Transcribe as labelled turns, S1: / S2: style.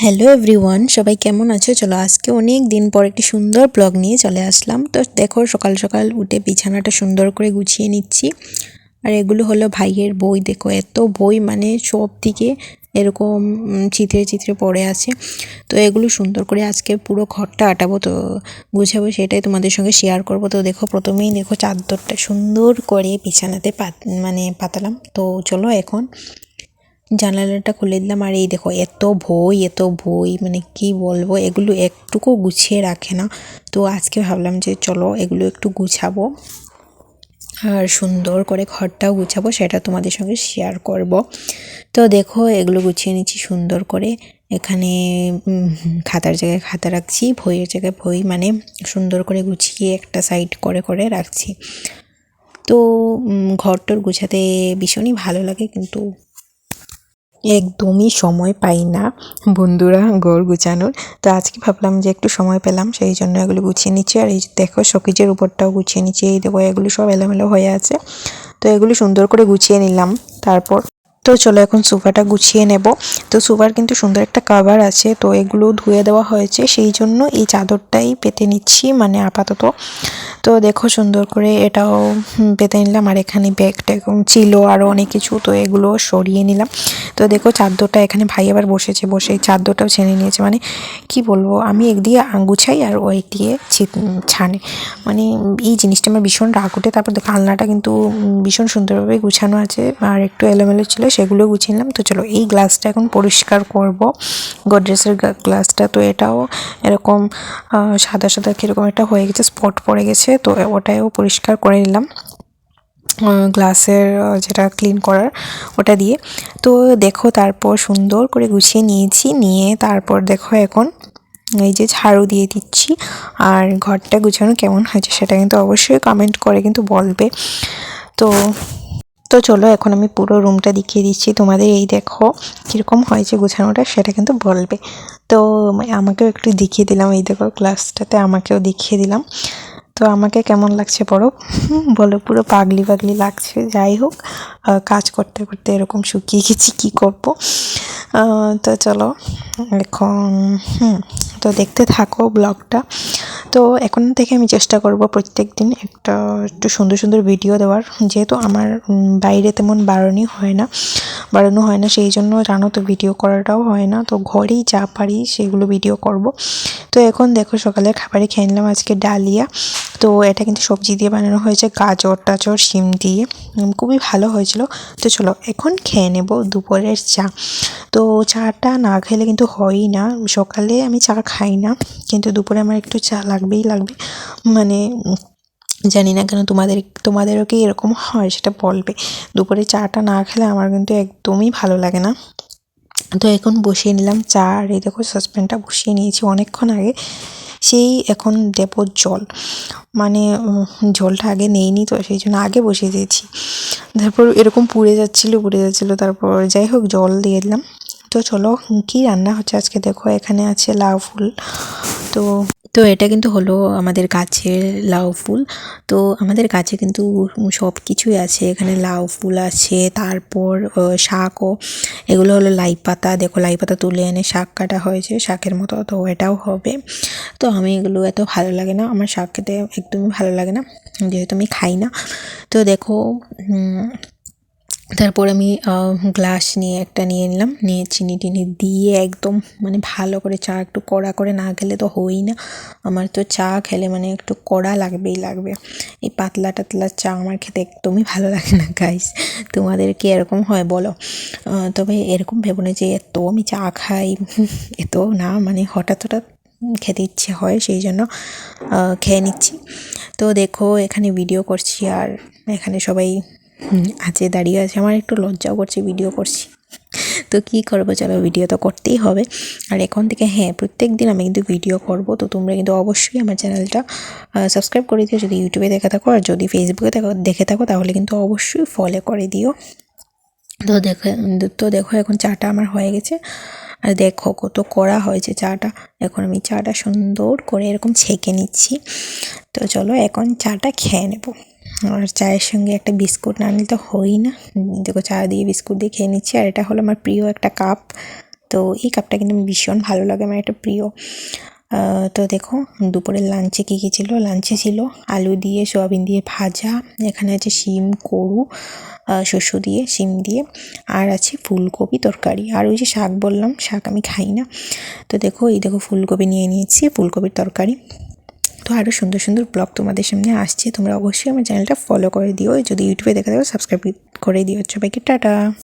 S1: Hello everyone, সবাই কেমন আছো? চলো আজকে অনেক দিন পর একটি সুন্দর ব্লগ নিয়ে চলে আসলাম। তো দেখো সকাল সকাল উঠে বিছানাটা সুন্দর করে গুছিয়ে নিচ্ছি। আর এগুলো হলো ভাইয়ের বই। দেখো এত বই, মানে সব দিকে এরকম চিত্রে চিত্রে পড়ে আছে। তো এগুলো সুন্দর করে আজকে পুরো ঘরটা আটাবো, তো গুছাবো, সেটাই তোমাদের সঙ্গে শেয়ার করব। তো দেখো প্রথমেই দেখো চাদরটা সুন্দর করে বিছানাতে পাতালাম। তো চলো এখন জানালাটা খুলে দিলাম। আর এই দেখো এত বই, মানে কি বলবো, এগুলো একটুকু গুছিয়ে রাখে না। তো আজকে ভাবলাম যে চলো এগুলো একটু গুছাবো আর সুন্দর করে ঘরটাও গুছাবো, সেটা তোমাদের সঙ্গে শেয়ার করব। তো দেখো এগুলো গুছিয়ে নিচ্ছি সুন্দর করে। এখানে খাতার জায়গায় খাতা রাখছি, বইয়ের জায়গায় বই, মানে সুন্দর করে গুছিয়ে একটা সাইড করে করে রাখছি। তো ঘরটর গুছাতে ভীষণই ভালো লাগে, কিন্তু একদমই সময় পাই না বন্ধুরা ঘর গুছানোর। তো আজকে ভাবলাম যে একটু সময় পেলাম, সেই জন্য এগুলো গুছিয়ে নিচ্ছি। আর এই দেখো শোকেজের উপরটাও গুছিয়ে নিচ্ছি। এই দেখো এগুলো সব এলোমেলো হয়ে আছে, তো এগুলো সুন্দর করে গুছিয়ে নিলাম। তারপর তো চলো এখন সোফাটা গুছিয়ে নেব। তো সোফার কিন্তু সুন্দর একটা কভার আছে, তো এগুলো ধুয়ে দেওয়া হয়েছে, সেই জন্য এই চাদরটাই পেতে নিচ্ছি, মানে আপাতত। তো দেখো সুন্দর করে এটাও পেতে নিলাম। আর এখানে ব্যাগটা ছিল আরও অনেক কিছু, তো এগুলো সরিয়ে নিলাম। তো দেখো চাদরটা এখানে ভাই আবার বসেছে, বসে চাদরটাও ছেড়ে নিয়েছে। মানে কি বলবো, আমি একদিকে গুছাই আর ও একদিকে ছানে। মানে এই জিনিসটা আমার ভীষণ রাগ ওঠে। তারপর দেখো আলনাটা কিন্তু ভীষণ সুন্দরভাবে গুছানো আছে, আর একটু এলোমেলো ছিল, সেগুলো গুছিয়ে নিলাম। তো চলো এই গ্লাসটা এখন পরিষ্কার করব, গোদরেজের গ্লাসটা। তো এটাও এরকম সাদা সাদা কীরকম একটা হয়ে গেছে, স্পট পড়ে গেছে, তো ওটাও পরিষ্কার করে নিলাম গ্লাসের যেটা ক্লিন করার ওটা দিয়ে। তো দেখো তারপর সুন্দর করে গুছিয়ে নিয়েছি, নিয়ে তারপর দেখো এখন এই যে ঝাড়ু দিয়ে দিচ্ছি। আর ঘরটা গুছানো কেমন হয়েছে সেটা কিন্তু অবশ্যই কমেন্ট করে কিন্তু বলবে। তো তো চলো এখন আমি পুরো রুমটা দেখিয়ে দিচ্ছি তোমাদের। এই দেখো কীরকম হয়েছে গোছানোটা, সেটা কিন্তু বলবে। তো আমাকেও একটু দেখিয়ে দিলাম, এই দেখো গ্লাসটাতে আমাকেও দেখিয়ে দিলাম। তো আমাকে কেমন লাগছে বলো বলো, পুরো পাগলি পাগলি লাগছে। যাই হোক, কাজ করতে করতে এরকম শুকিয়ে গেছি, কী করবো। তো চলো এখন তো দেখতে থাকো ব্লগটা। তো এখন থেকে আমি চেষ্টা করব প্রত্যেক দিন একটু সুন্দর সুন্দর ভিডিও দেওয়ার, যেহেতু আমার বাইরে তেমন বাড়ানো হয় না, সেই জন্য জানো তো ভিডিও করাটাও হয় না। তো ঘরেই যা পারি সেগুলো ভিডিও করব। তো এখন দেখো সকালে খাবারে খেয়ে নিলাম আজকে ডালিয়া। তো এটা কিন্তু সবজি দিয়ে বানানো হয়েছে, গাজর টাজর শিম দিয়ে, খুবই ভালো হয়েছিল। তো চলো এখন খেয়ে নেব দুপুরের চা। তো চাটা না খেলে কিন্তু হয়ই না, সকালে আমি চা খাই না, কিন্তু দুপুরে আমার একটু চা লাগবেই লাগবে। মানে জানি না কেন, তোমাদেরও কি এরকম হয় সেটা বলবে। দুপুরে চাটা না খেলে আমার কিন্তু একদমই ভালো লাগে না। তো এখন বসিয়ে নিলাম চা। আর এই দেখো সসপ্যানটা বসিয়ে নিয়েছি অনেকক্ষণ আগে। সেই এখন দেবো জল, মানে জলটা আগে নেইনি, তো সেই জন্য আগে বসিয়ে দিয়েছি। তারপর এরকম পুড়ে যাচ্ছিলো, তারপর যাই হোক জল দিয়ে দিলাম। তো চলো কি রান্না হচ্ছে আজকে দেখো। এখানে আছে লাউ ফুল। তো তো এটা কিন্তু হলো আমাদের গাছের লাউ ফুল। তো আমাদের গাছে কিন্তু সব কিছুই আছে, এখানে লাউ ফুল আছে, তারপর শাকও, এগুলো হলো লাই পাতা। দেখো লাই পাতা তুলে এনে শাক কাটা হয়েছে শাকের মতো, তো এটাও হবে। তো আমি এগুলো এত ভালো লাগে না, আমার শাক খেতে একদমই ভালো লাগে না, যেহেতু আমি খাই না। তো দেখো তারপর আমি গ্লাস নিয়ে নিলাম, নিয়ে চিনি টিনি দিয়ে একদম মানে ভালো করে চা একটু কড়া করে না খেলে তো হয়ই না। আমার তো চা খেলে মানে একটু কড়া লাগবেই লাগবে। এই পাতলা টাতলা চা আমার খেতে একদমই ভালো লাগে না গাইস। তোমাদের কি এরকম হয় বলো? তবে এরকম ভেবো না যে এত আমি চা খাই, এত না, মানে হঠাৎ হঠাৎ খেতে ইচ্ছে হয়, সেই জন্য খেয়ে নিচ্ছি। তো দেখো এখানে ভিডিও করছি, আর এখানে সবাই আছে, দাঁড়িয়ে আছে, আমার একটু লজ্জাও করছে ভিডিও করছি। তো কী করবো, চলো ভিডিও তো করতেই হবে। আর এখন থেকে প্রত্যেক দিন আমি কিন্তু ভিডিও করব। তো তোমরা কিন্তু অবশ্যই আমার চ্যানেলটা সাবস্ক্রাইব করে দিও যদি ইউটিউবে দেখে থাকো, আর যদি ফেসবুকে দেখে থাকো তাহলে কিন্তু অবশ্যই ফলো করে দিও। তো দেখো এখন চাটা আমার হয়ে গেছে, আর দেখো কত কড়া হয়েছে চাটা। এখন আমি চাটা সুন্দর করে এরকম ছেঁকে নিচ্ছি। তো চলো এখন চাটা খেয়ে নেব। আর চায়ের সঙ্গে একটা বিস্কুট না নিলে তো হয়ই না। দেখো চা দিয়ে বিস্কুট দিয়ে খেয়ে নিচ্ছি। আর এটা হলো আমার প্রিয় একটা কাপ, তো এই কাপটা কিন্তু ভীষণ ভালো লাগে, আমার একটা প্রিয়। তো দেখো দুপুরের লাঞ্চে কী কী ছিল। লাঞ্চে ছিল আলু দিয়ে সয়াবিন দিয়ে ভাজা, এখানে আছে শিম করু শস্য দিয়ে শিম দিয়ে, আর আছে ফুলকপি তরকারি, আর ওই যে শাক বললাম, শাক আমি খাই না। তো দেখো এই দেখো ফুলকপি নিয়ে নিয়েছি, ফুলকপির তরকারি। তো আরও সুন্দর সুন্দর ব্লগ তোমাদের সামনে আসছে, তোমরা অবশ্যই আমার চ্যানেলটা ফলো করে দিও, যদি ইউটিউবে দেখে থাকো সাবস্ক্রাইব করে দিও। সবাইকে টাটা।